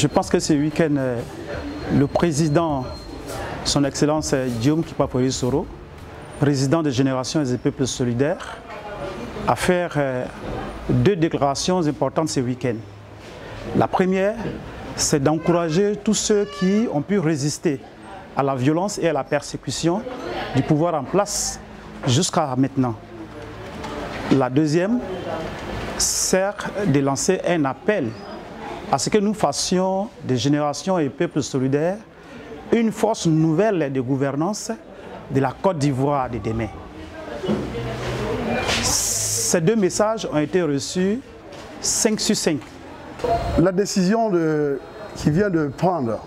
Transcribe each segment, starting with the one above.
Je pense que ce week-end, le président, son Excellence Guillaume Kipapori Soro, président de Génération des Peuples Solidaires, a fait deux déclarations importantes ce week-end. La première, c'est d'encourager tous ceux qui ont pu résister à la violence et à la persécution du pouvoir en place jusqu'à maintenant. La deuxième, c'est de lancer un appel à ce que nous fassions des Générations et Peuples Solidaires une force nouvelle de gouvernance de la Côte d'Ivoire de demain. Ces deux messages ont été reçus 5 sur 5. La décision qu'il vient de prendre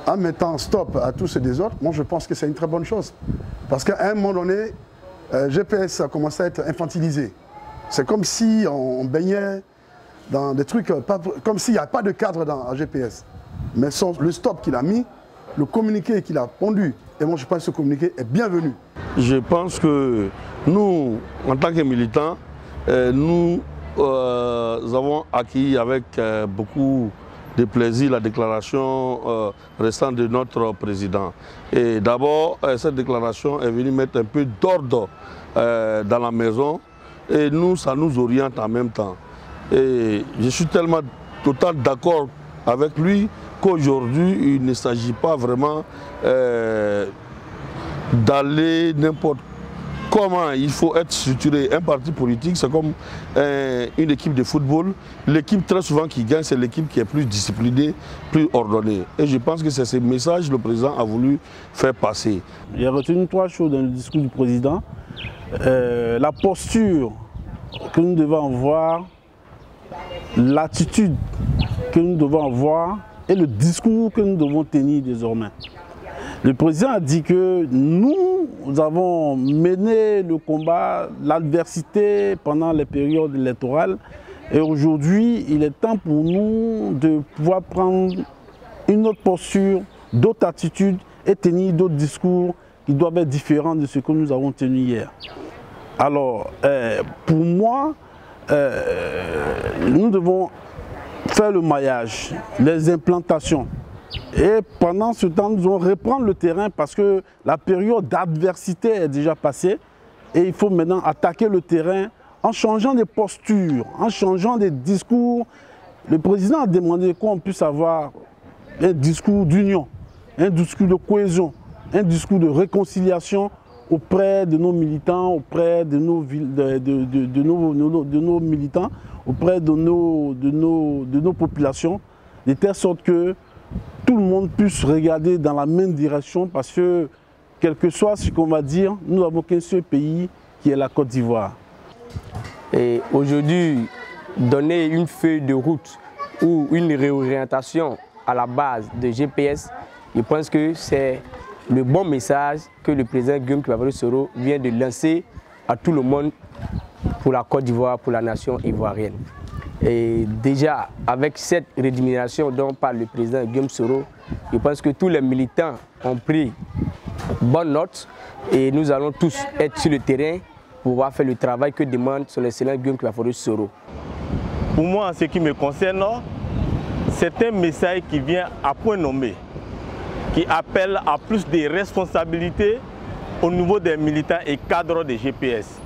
en mettant stop à tous ces désordres, moi je pense que c'est une très bonne chose. Parce qu'à un moment donné, GPS a commencé à être infantilisé. C'est comme si on baignait dans des trucs, comme s'il n'y a pas de cadre dans GPS. Mais le stop qu'il a mis, le communiqué qu'il a pondu, et moi je pense que ce communiqué est bienvenu. Je pense que nous, en tant que militants, nous avons acquis avec beaucoup de plaisir la déclaration récente de notre président. Et d'abord, cette déclaration est venue mettre un peu d'ordre dans la maison et nous, ça nous oriente en même temps. Et je suis tellement totalement d'accord avec lui qu'aujourd'hui, il ne s'agit pas vraiment d'aller n'importe comment. Il faut être structuré. Un parti politique, c'est comme une équipe de football. L'équipe très souvent qui gagne, c'est l'équipe qui est plus disciplinée, plus ordonnée. Et je pense que c'est ce message que le président a voulu faire passer. J'ai retenu 3 choses dans le discours du président. La posture que nous devons avoir, l'attitude que nous devons avoir et le discours que nous devons tenir désormais. Le président a dit que nous avons mené le combat, l'adversité pendant les périodes électorales et aujourd'hui il est temps pour nous de pouvoir prendre une autre posture, d'autres attitudes et tenir d'autres discours qui doivent être différents de ce que nous avons tenu hier. Alors pour moi, nous devons faire le maillage, les implantations. Et pendant ce temps, nous allons reprendre le terrain parce que la période d'adversité est déjà passée. Et il faut maintenant attaquer le terrain en changeant des postures, en changeant des discours. Le président a demandé qu'on puisse avoir un discours d'union, un discours de cohésion, un discours de réconciliation auprès de nos militants, auprès de nos militants, auprès de nos populations, de telle sorte que tout le monde puisse regarder dans la même direction parce que, quel que soit ce qu'on va dire, nous n'avons qu'un seul pays qui est la Côte d'Ivoire. Et aujourd'hui, donner une feuille de route ou une réorientation à la base de GPS, je pense que c'est le bon message que le président Guillaume Kipapori Soro vient de lancer à tout le monde pour la Côte d'Ivoire, pour la nation ivoirienne. Et déjà, avec cette rémunération dont parle le président Guillaume Soro, je pense que tous les militants ont pris bonne note et nous allons tous être sur le terrain pour pouvoir faire le travail que demande son excellence Guillaume Kipapori Soro. Pour moi, en ce qui me concerne, c'est un message qui vient à point nommé, qui appelle à plus de responsabilités au niveau des militants et cadres de GPS.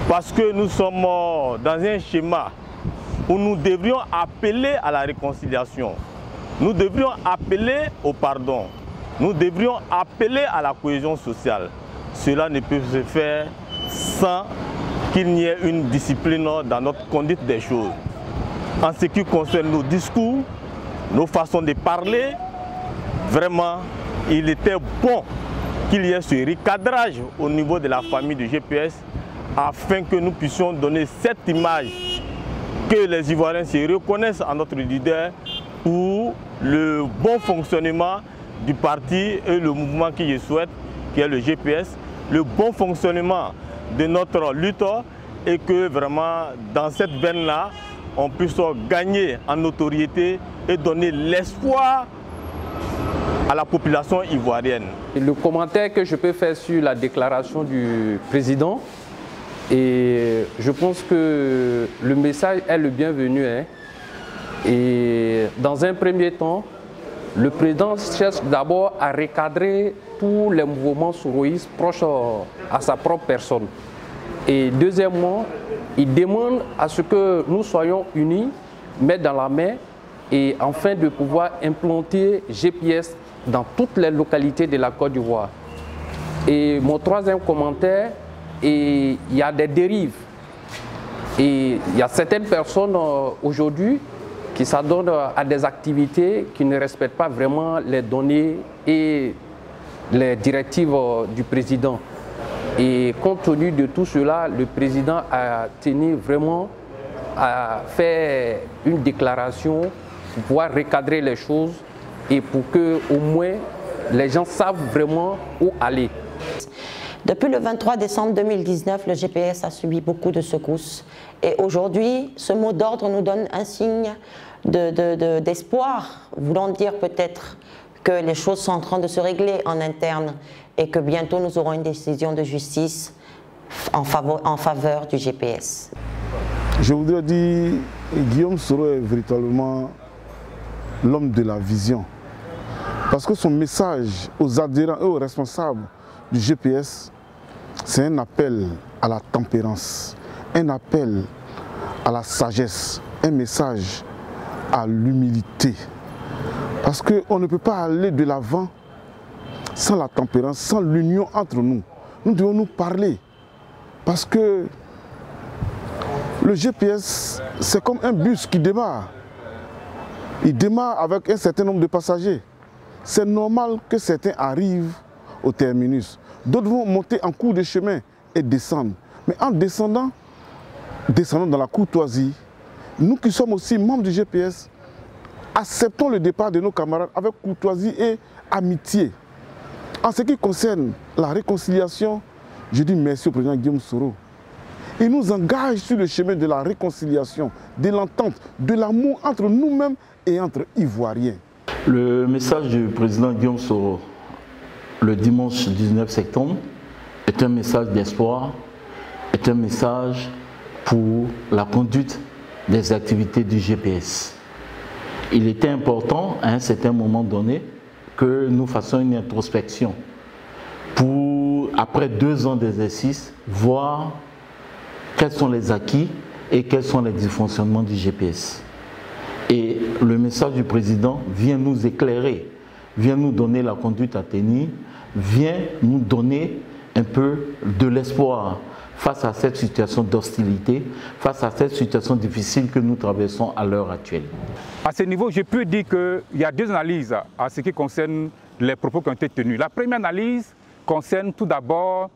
Parce que nous sommes dans un schéma où nous devrions appeler à la réconciliation, nous devrions appeler au pardon, nous devrions appeler à la cohésion sociale. Cela ne peut se faire sans qu'il n'y ait une discipline dans notre conduite des choses. En ce qui concerne nos discours, nos façons de parler, vraiment, il était bon qu'il y ait ce recadrage au niveau de la famille de GPS afin que nous puissions donner cette image que les Ivoiriens se reconnaissent en notre leader pour le bon fonctionnement du parti et le mouvement qui je souhaite, qui est le GPS, le bon fonctionnement de notre lutte et que vraiment dans cette veine-là, on puisse gagner en notoriété et donner l'espoir à la population ivoirienne. Le commentaire que je peux faire sur la déclaration du président, et je pense que le message est le bienvenu. Et dans un premier temps, le président cherche d'abord à recadrer tous les mouvements soroïstes proches à sa propre personne. Et deuxièmement, il demande à ce que nous soyons unis, main dans la main, et afin de pouvoir implanter GPS dans toutes les localités de la Côte d'Ivoire. Et mon troisième commentaire, il y a des dérives. Et il y a certaines personnes aujourd'hui qui s'adonnent à des activités qui ne respectent pas vraiment les données et les directives du président. Et compte tenu de tout cela, le président a tenu vraiment à faire une déclaration pour pouvoir recadrer les choses et pour que au moins les gens savent vraiment où aller. Depuis le 23 décembre 2019, le GPS a subi beaucoup de secousses. Et aujourd'hui, ce mot d'ordre nous donne un signe d'espoir, voulant dire peut-être que les choses sont en train de se régler en interne et que bientôt nous aurons une décision de justice en faveur du GPS. Je voudrais dire que Guillaume Soro est véritablement l'homme de la vision. Parce que son message aux adhérents et aux responsables du GPS, c'est un appel à la tempérance, un appel à la sagesse, un message à l'humilité. Parce qu'on ne peut pas aller de l'avant sans la tempérance, sans l'union entre nous. Nous devons nous parler. Parce que le GPS, c'est comme un bus qui démarre. Il démarre avec un certain nombre de passagers. C'est normal que certains arrivent au terminus. D'autres vont monter en cours de chemin et descendre. Mais en descendant dans la courtoisie, nous qui sommes aussi membres du GPS, acceptons le départ de nos camarades avec courtoisie et amitié. En ce qui concerne la réconciliation, je dis merci au président Guillaume Soro. Il nous engage sur le chemin de la réconciliation, de l'entente, de l'amour entre nous-mêmes et entre Ivoiriens. Le message du président Guillaume Soro, le dimanche 19 septembre, est un message d'espoir, est un message pour la conduite des activités du GPS. Il était important, à un certain moment donné, que nous fassions une introspection pour, après 2 ans d'exercice, voir quels sont les acquis et quels sont les dysfonctionnements du GPS. Et le message du président vient nous éclairer, vient nous donner la conduite à tenir, vient nous donner un peu de l'espoir face à cette situation d'hostilité, face à cette situation difficile que nous traversons à l'heure actuelle. À ce niveau, je peux dire qu'il y a 2 analyses à ce qui concerne les propos qui ont été tenus. La première analyse concerne tout d'abord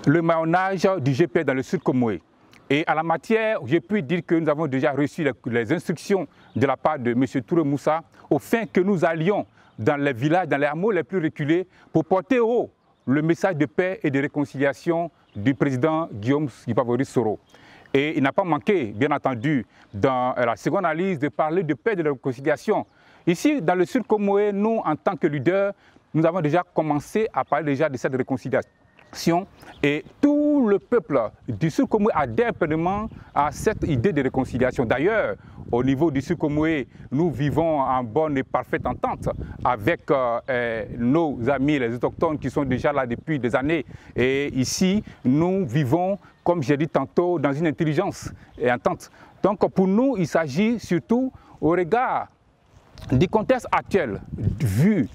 le maillonnage du GPS dans le Sud Comoé. Et à la matière, je peux dire que nous avons déjà reçu les instructions de la part de M. Touré Moussa au fin que nous allions dans les villages, dans les hameaux les plus reculés pour porter haut le message de paix et de réconciliation du président Guillaume Soro. Et il n'a pas manqué, bien entendu, dans la seconde analyse, de parler de paix et de réconciliation. Ici, dans le Sud Comoé, nous, en tant que leaders, nous avons déjà commencé à parler déjà de cette réconciliation. Et tout le peuple du Sud Comoé adhère pleinement à cette idée de réconciliation. D'ailleurs, au niveau du Sud Comoé, nous vivons en bonne et parfaite entente avec nos amis, les autochtones qui sont déjà là depuis des années. Et ici, nous vivons, comme j'ai dit tantôt, dans une intelligence et entente. Donc pour nous, il s'agit surtout au regard du contexte actuel,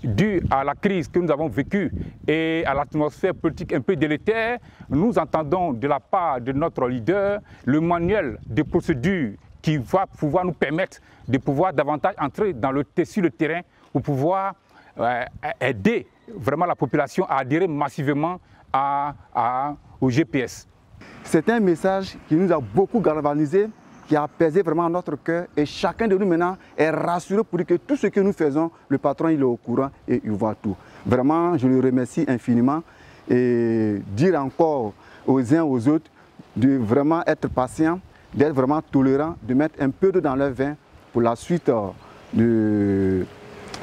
dû à la crise que nous avons vécue et à l'atmosphère politique un peu délétère, nous entendons de la part de notre leader le manuel de procédure qui va pouvoir nous permettre de pouvoir davantage entrer sur le terrain pour pouvoir aider vraiment la population à adhérer massivement au GPS. C'est un message qui nous a beaucoup galvanisé, qui a apaisé vraiment notre cœur, et chacun de nous maintenant est rassuré pour dire que tout ce que nous faisons, le patron il est au courant et il voit tout. Vraiment, je le remercie infiniment et dire encore aux uns aux autres de vraiment être patient, d'être vraiment tolérant, de mettre un peu d'eau dans leur vin pour la suite de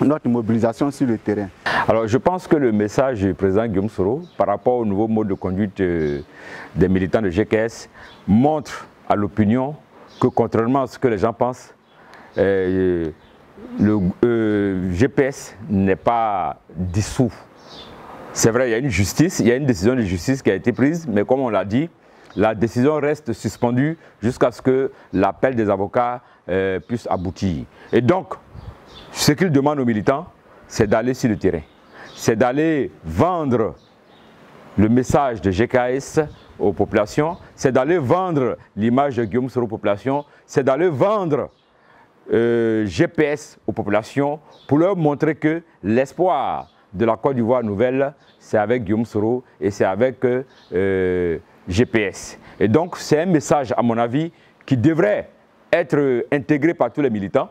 notre mobilisation sur le terrain. Alors je pense que le message du président Guillaume Soro par rapport au nouveau mode de conduite des militants de GKS montre à l'opinion que contrairement à ce que les gens pensent, le GPS n'est pas dissous. C'est vrai, il y a une justice, il y a une décision de justice qui a été prise, mais comme on l'a dit, la décision reste suspendue jusqu'à ce que l'appel des avocats puisse aboutir. Et donc, ce qu'ils demandent aux militants, c'est d'aller sur le terrain. C'est d'aller vendre le message de GKS aux populations, c'est d'aller vendre l'image de Guillaume Soro aux populations, c'est d'aller vendre GPS aux populations pour leur montrer que l'espoir de la Côte d'Ivoire nouvelle, c'est avec Guillaume Soro et c'est avec GPS. Et donc, c'est un message, à mon avis, qui devrait être intégré par tous les militants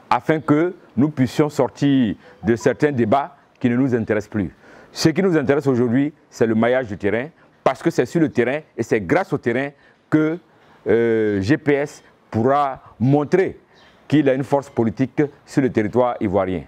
afin que nous puissions sortir de certains débats qui ne nous intéressent plus. Ce qui nous intéresse aujourd'hui, c'est le maillage du terrain, parce que c'est sur le terrain et c'est grâce au terrain que GPS pourra montrer qu'il a une force politique sur le territoire ivoirien.